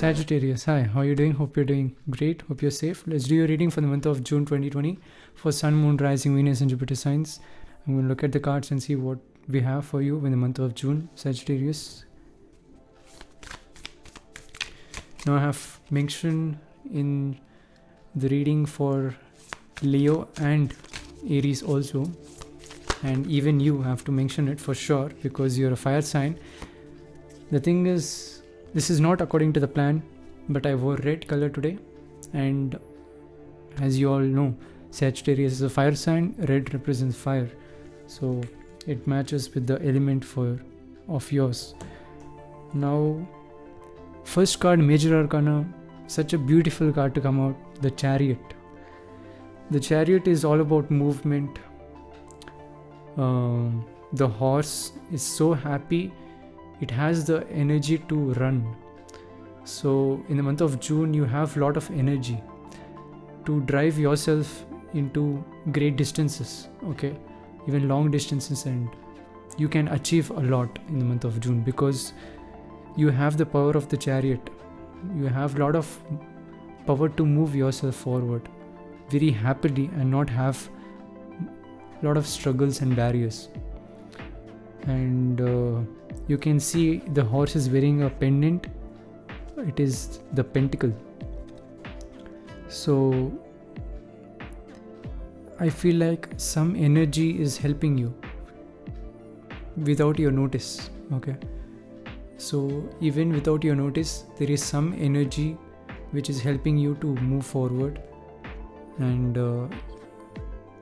Sagittarius, hi, how are you doing? Hope you're doing great. Hope you're safe. Let's do your reading for the month of June 2020 for Sun, Moon, Rising, Venus, and Jupiter signs. I'm going to look at the cards and see what we have for you in the month of June, Sagittarius. Now I have mentioned in the reading for Leo and Aries also, and even you have to mention it for sure because you're a fire sign. The thing is, this is not according to the plan, but I wore red color today, and as you all know, Sagittarius is a fire sign. Red represents fire, so it matches with the element of yours. Now, first card, Major Arcana, such a beautiful card to come out, the Chariot. The Chariot is all about movement. The horse is so happy. It has the energy to run. So in the month of June, you have a lot of energy to drive yourself into great distances, okay? Even long distances, and you can achieve a lot in the month of June because you have the power of the Chariot. You have a lot of power to move yourself forward very happily and not have a lot of struggles and barriers. And you can see the horse is wearing a pendant. It is the pentacle. So I feel like some energy is helping you without your notice, okay? So even without your notice, there is some energy which is helping you to move forward, and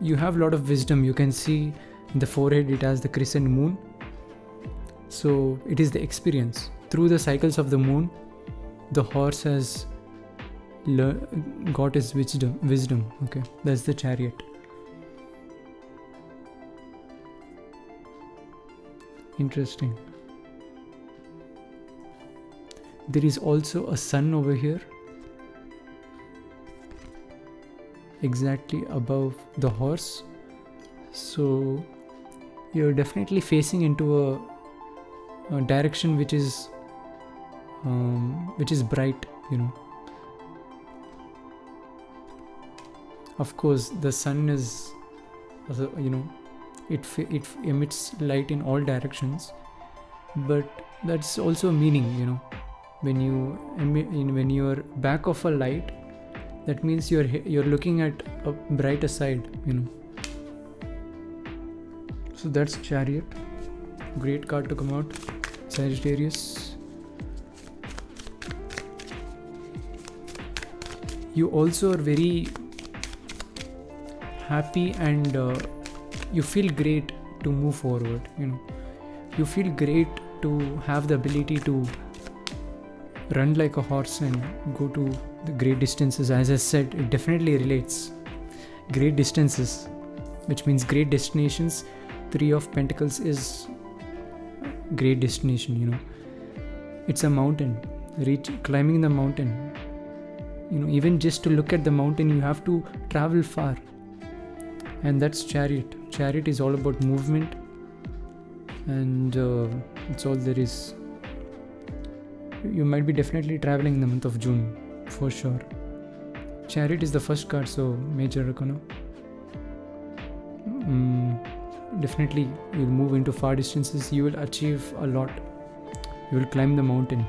you have a lot of wisdom. You can see in the forehead it has the crescent moon. So it is the experience. Through the cycles of the moon, the horse has got his wisdom, okay? That's the Chariot. Interesting. There is also a sun over here, exactly above the horse. So you're definitely facing into a direction which is bright, you know. Of course, the sun is, you know, it emits light in all directions, but that's also a meaning, you know. When you're back of a light, that means you're looking at a brighter side, you know. So that's Chariot. Great card to come out, Sagittarius. You also are very happy and you feel great to move forward, you know. You feel great to have the ability to run like a horse and go to the great distances. As I said, it definitely relates. Great distances, which means great destinations. 3 of Pentacles is great destination, you know. It's a mountain. Climbing the mountain, you know, even just to look at the mountain, you have to travel far. And that's Chariot. Chariot is all about movement, and it's all there is. You might be definitely traveling in the month of June, for sure. Chariot is the first card, so Major Arcana. Definitely you'll move into far distances. You will achieve a lot. You will climb the mountain.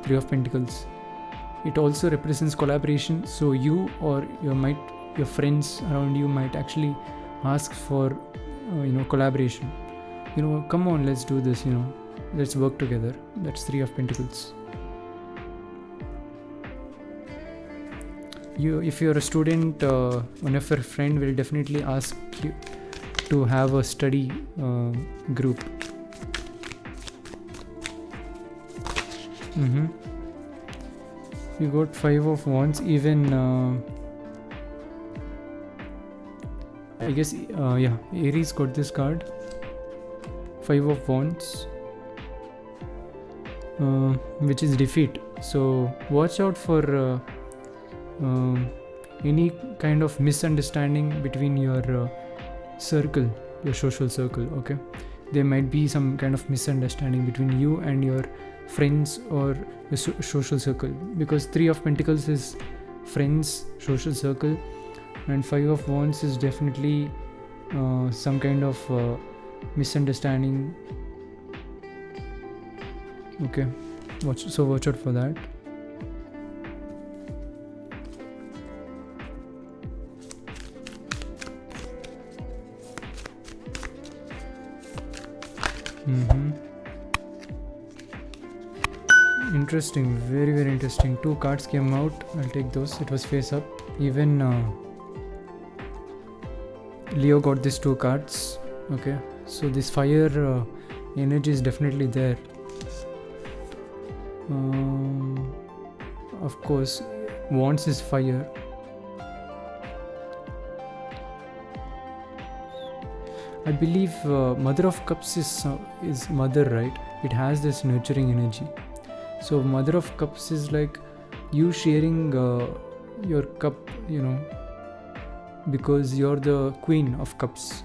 3 of Pentacles. It also represents collaboration, so you or your friends around you might actually ask for collaboration. You know, come on, let's do this, you know, let's work together. That's 3 of Pentacles. If you're a student, one of your friend will definitely ask you to have a study group. You got 5 of Wands. Even I guess Aries got this card, 5 of Wands, which is defeat. So watch out for any kind of misunderstanding between your circle, your social circle, okay? there might be some kind of misunderstanding between you and your friends or your social circle, because 3 of Pentacles is friends, social circle, and 5 of Wands is definitely some kind of misunderstanding. Okay, watch out for that. Interesting, very very interesting. 2 cards came out. I'll take those. It was face up. Even Leo got these 2 cards. Okay, so this fire energy is definitely there. Of course, Wands is fire. I believe Mother of Cups is mother, right? It has this nurturing energy. So Mother of Cups is like you sharing your cup, because you're the Queen of Cups.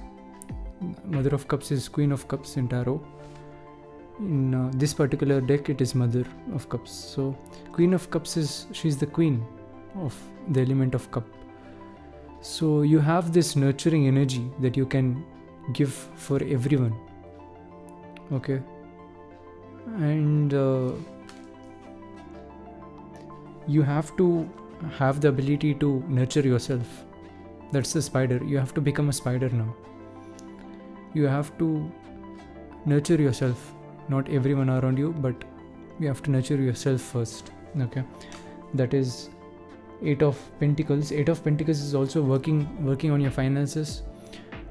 Mother of Cups is Queen of Cups in tarot. In this particular deck, it is Mother of Cups. So Queen of Cups she's the queen of the element of cup. So you have this nurturing energy that you can give for everyone. Okay, and you have to have the ability to nurture yourself. That's the spider. You have to become a spider now. You have to nurture yourself, not everyone around you, but you have to nurture yourself first. Okay, that is 8 of Pentacles. 8 of Pentacles is also working on your finances,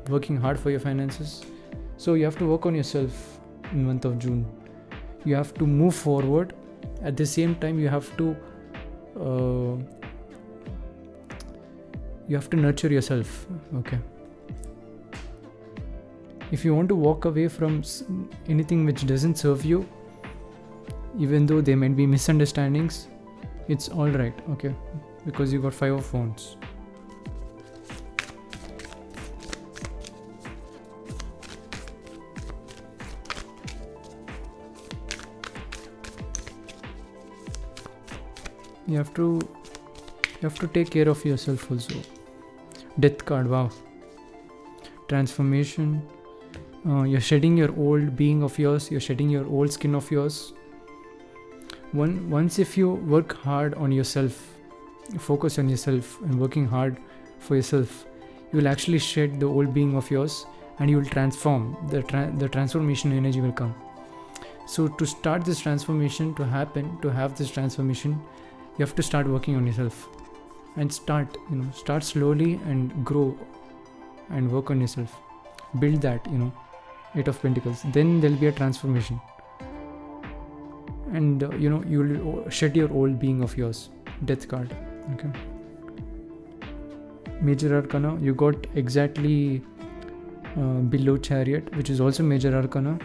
working hard for your finances. So you have to work on yourself in month of June. You have to move forward. At the same time, you have to nurture yourself. Okay, if you want to walk away from anything which doesn't serve you, even though there might be misunderstandings, it's all right. Okay, because you got 5 of Wands. You have to take care of yourself also. Death card, wow. Transformation. You're shedding your old being of yours. You're shedding your old skin of yours. Once if you work hard on yourself, focus on yourself and working hard for yourself, you will actually shed the old being of yours and you will transform. The transformation energy will come. So to start this transformation to happen, to have this transformation, you have to start working on yourself and start slowly and grow and work on yourself. Build that, 8 of Pentacles. Then there'll be a transformation. And, you will shed your old being of yours. Death card. Okay. Major Arcana, you got exactly below Chariot, which is also Major Arcana.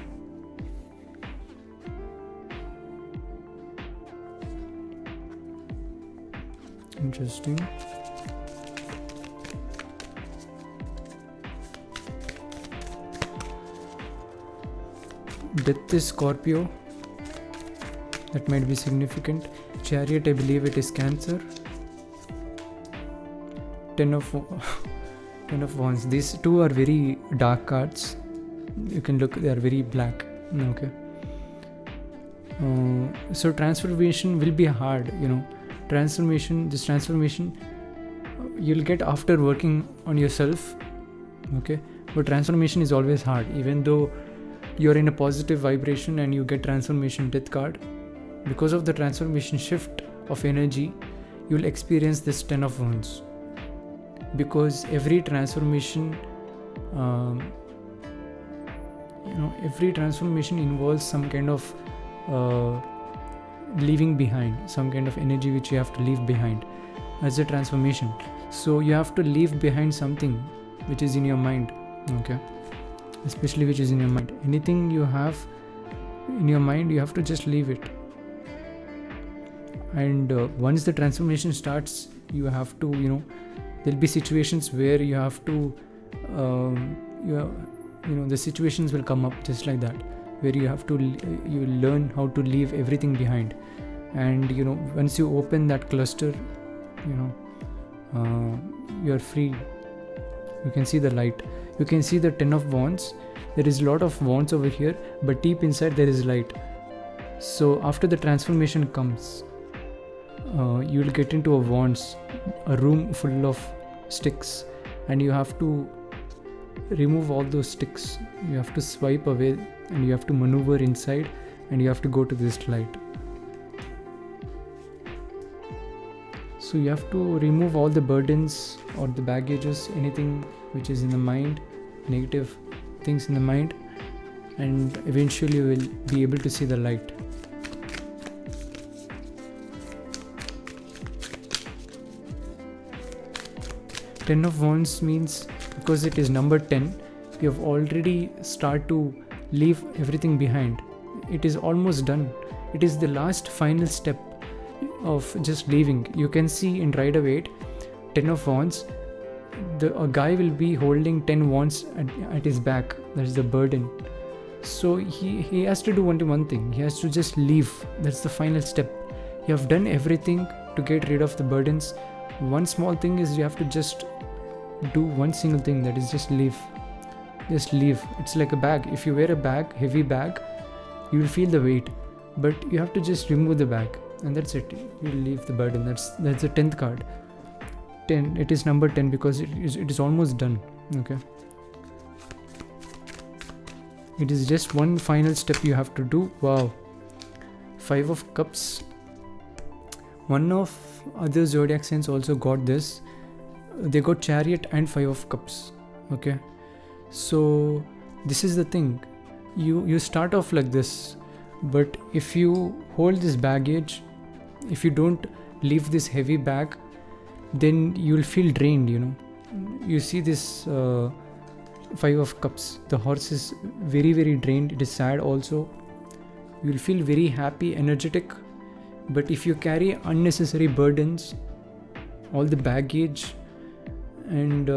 Interesting. Death is Scorpio. That might be significant. Chariot, I believe it is Cancer. 10 of Wands. These two are very dark cards. You can look, they are very black. Okay. So transformation will be hard, This transformation you'll get after working on yourself. Okay. But transformation is always hard, even though you're in a positive vibration and you get transformation death card. Because of the transformation shift of energy, you'll experience this 10 of Wands. Because every transformation, every transformation involves some kind of leaving behind, some kind of energy which you have to leave behind as a transformation. So you have to leave behind something which is in your mind. Okay. Especially which is in your mind. Anything you have in your mind, you have to just leave it. And once the transformation starts, you have to, there'll be situations where you have to the situations will come up just like that, where you have to you will learn how to leave everything behind. And once you open that cluster, you are free. You can see the light, you can see the 10 of wands. There is a lot of wands over here, but deep inside there is light. So after the transformation comes, you will get into a room full of sticks, and you have to remove all those sticks. You have to swipe away, and you have to maneuver inside, and you have to go to this light. So you have to remove all the burdens or the baggages, anything which is in the mind, negative things in the mind, and eventually you will be able to see the light. Ten of Wands means, because it is number 10, you have already started to leave everything behind. It is almost done. It is the last final step of just leaving. You can see in Rider-Waite, 10 of Wands, a guy will be holding 10 wands at his back. That is the burden. So he has to do only one thing. He has to just leave. That's the final step. You have done everything to get rid of the burdens. One small thing is you have to just do one single thing, that is just leave. Just leave. It's like a bag. If you wear a bag, heavy bag, you will feel the weight, but you have to just remove the bag, and that's it. You will leave the burden. That's the 10th card. 10. It is number 10 because it is almost done. Okay. It is just one final step you have to do. Wow. 5 of Cups. One of other zodiac signs also got this. They got Chariot and 5 of Cups. Okay. So this is the thing. You start off like this, but if you hold this baggage, if you don't leave this heavy bag, then you will feel drained. You see this 5 of Cups. The horse is very, very drained. It is sad also. You will feel very happy, energetic. But if you carry unnecessary burdens, all the baggage, and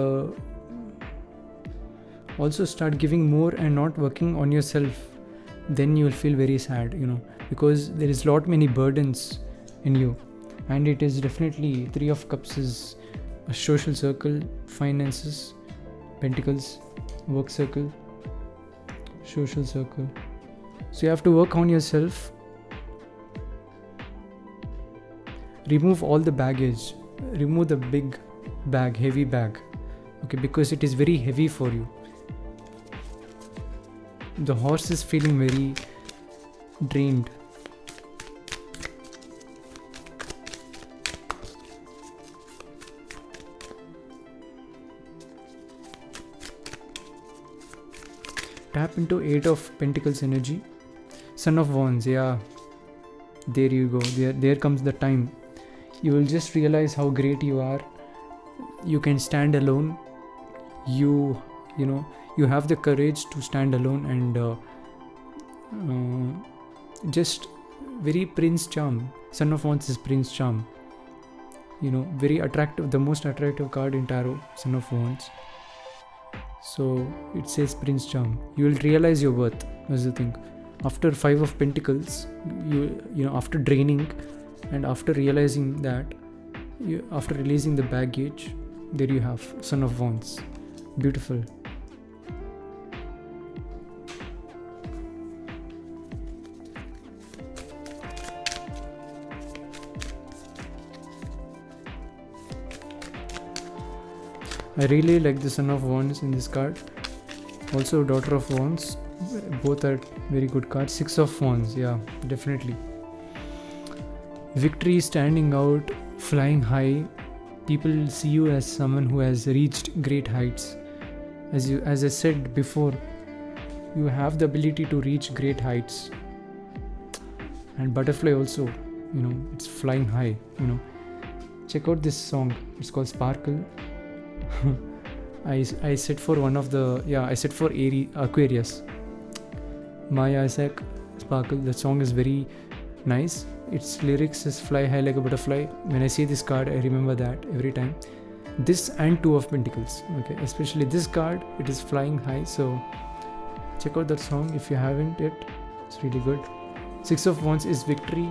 also start giving more and not working on yourself, then you will feel very sad, because there is many burdens in you. And it is definitely 3 of Cups is a social circle, finances, Pentacles, work circle, social circle. So you have to work on yourself. Remove all the baggage. Remove the big bag, heavy bag. Okay, because it is very heavy for you. The horse is feeling very drained. Tap into 8 of Pentacles energy. Son of Wands, yeah. There you go. There comes the time. You will just realize how great you are. You can stand alone. You have the courage to stand alone, and just very Prince Charm. Son of Wands is Prince Charm. Very attractive, the most attractive card in tarot, Son of Wands. So it says Prince Charm. You will realize your worth. That's the thing. After 5 of Pentacles, after draining and after realizing that, after releasing the baggage, there you have Son of Wands. Beautiful. I really like the Son of Wands in this card. Also Daughter of Wands. Both are very good cards. 6 of Wands, yeah, definitely. Victory, standing out, flying high. People see you as someone who has reached great heights. As I said before, you have the ability to reach great heights. And Butterfly also, it's flying high. Check out this song. It's called Sparkle. I said for I said for Aquarius. Maya Isaac, Sparkle. The song is very nice. Its lyrics is fly high like a butterfly. When I see this card, I remember that every time. This and 2 of Pentacles. Okay, especially this card, it is flying high. So check out that song if you haven't yet. It's really good. Six of Wands is victory.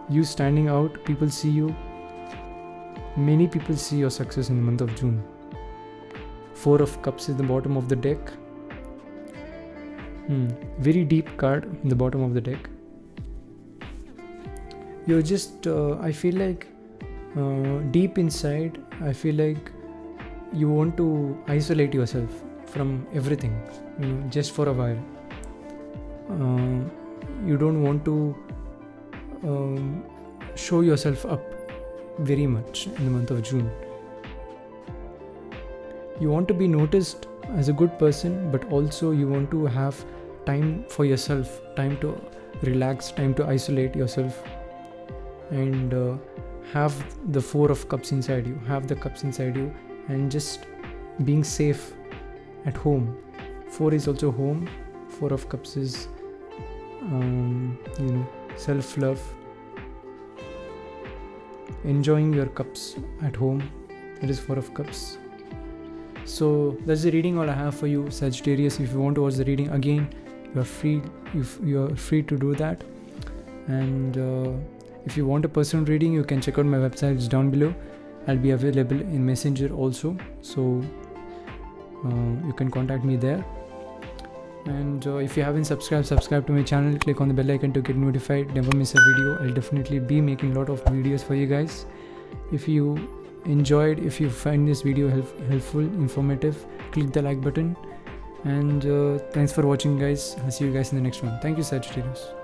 You standing out, people see you. Many people see your success in the month of June. Four of Cups is the bottom of the deck. Very deep card in the bottom of the deck. You're just, I feel like deep inside, I feel like you want to isolate yourself from everything, just for a while. You don't want to show yourself up very much in the month of June. You want to be noticed as a good person, but also you want to have time for yourself, time to relax, time to isolate yourself, and have the Four of Cups inside you, have the cups inside you, and just being safe at home. Four is also home. Four of Cups is self-love, enjoying your cups at home. That is Four of Cups. So that's the reading all I have for you, Sagittarius. If you want to watch the reading again, you're free to do that. And if you want a personal reading, you can check out my website. It's down below. I'll be available in Messenger also, so you can contact me there. And if you haven't subscribed to my channel. Click on the bell icon to get notified. Never miss a video. I'll definitely be making a lot of videos for you guys. If you enjoyed, if you find this video helpful, informative, click the like button. And thanks for watching, guys. I'll see you guys in the next one. Thank you, Sagittarius.